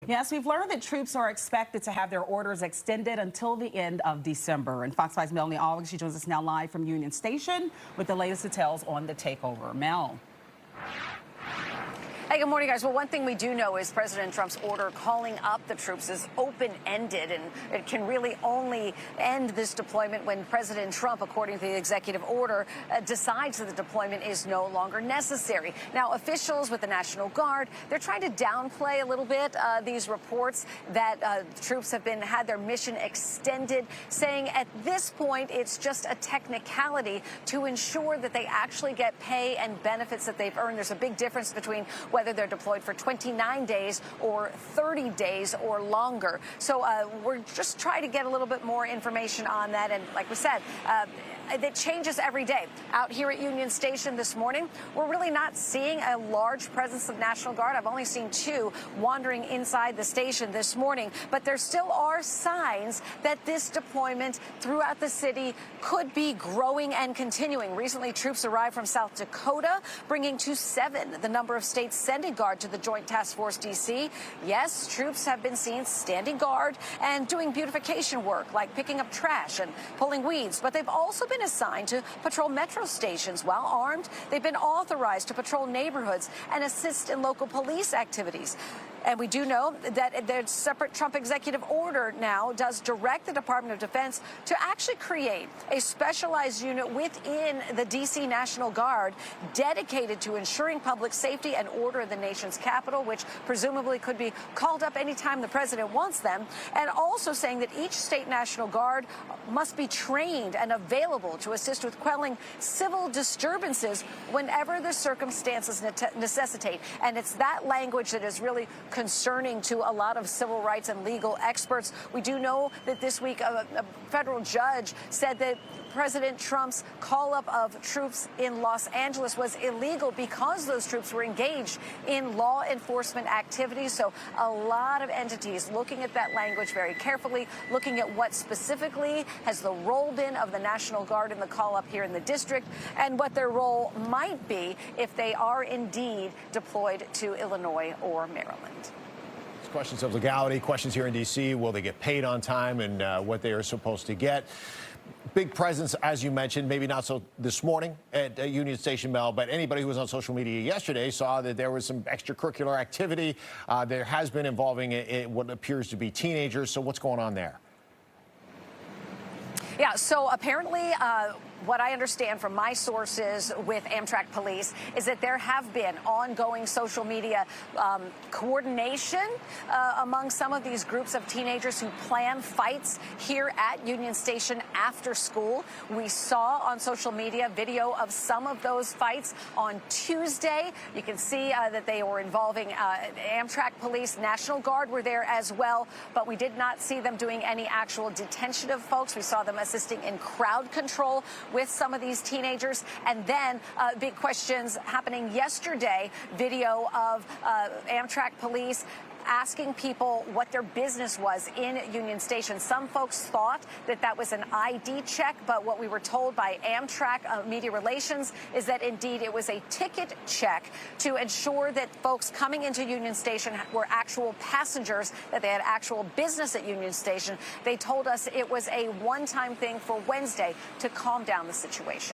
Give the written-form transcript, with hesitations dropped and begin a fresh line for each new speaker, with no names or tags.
Yes, we've learned that troops are expected to have their orders extended until the end of December. And Fox 5's Melanie Alnwick, she joins us now live from Union Station with the latest details on the takeover. Mel.
Hey, good morning, guys. Well, one thing we do know is President Trump's order calling up the troops is open-ended, and it can really only end this deployment when President Trump, according to the executive order, decides that the deployment is no longer necessary. Now, officials with the National Guard, they're trying to downplay a little bit these reports that troops have had their mission extended, saying at this point it's just a technicality to ensure that they actually get pay and benefits that they've earned. There's a big difference between whether they're deployed for 29 days or 30 days or longer. So we're just trying to get a little bit more information on that. And like we said, it changes every day. Out here at Union Station this morning, we're really not seeing a large presence of National Guard. I've only seen two wandering inside the station this morning, but there still are signs that this deployment throughout the city could be growing and continuing. Recently, troops arrived from South Dakota, bringing to 7 the number of states sending guard to the Joint Task Force D.C. Yes, troops have been seen standing guard and doing beautification work like picking up trash and pulling weeds, but they've also been assigned to patrol metro stations. While armed, they've been authorized to patrol neighborhoods and assist in local police activities. And we do know that their separate Trump executive order now does direct the Department of Defense to actually create a specialized unit within the D.C. National Guard dedicated to ensuring public safety and order in the nation's capital, which presumably could be called up anytime the president wants them, and also saying that each state National Guard must be trained and available to assist with quelling civil disturbances whenever the circumstances necessitate. And it's that language that is really concerning to a lot of civil rights and legal experts. We do know that this week a federal judge said that President Trump's call-up of troops in Los Angeles was illegal because those troops were engaged in law enforcement activities. So a lot of entities looking at that language very carefully, looking at what specifically has the role been of the National Guard in the call-up here in the district, and what their role might be if they are indeed deployed to Illinois or Maryland.
Questions of legality, questions here in D.C. Will they get paid on time and what they are supposed to get? Big presence, as you mentioned, maybe not so this morning at Union Station, Mel, but anybody who was on social media yesterday saw that there was some extracurricular activity. There has been involving what appears to be teenagers. So what's going on there?
Yeah, so apparently what I understand from my sources with Amtrak police is that there have been ongoing social media coordination among some of these groups of teenagers who plan fights here at Union Station after school. We saw on social media video of some of those fights on Tuesday. You can see that they were involving Amtrak police. National Guard were there as well, but we did not see them doing any actual detention of folks. We saw them assisting in crowd control with some of these teenagers. And then big questions happening yesterday, video of Amtrak police asking people what their business was in Union Station. Some folks thought that that was an ID check, but what we were told by Amtrak media relations is that indeed it was a ticket check to ensure that folks coming into Union Station were actual passengers, that they had actual business at Union Station. They told us it was a one-time thing for Wednesday to calm down the situation.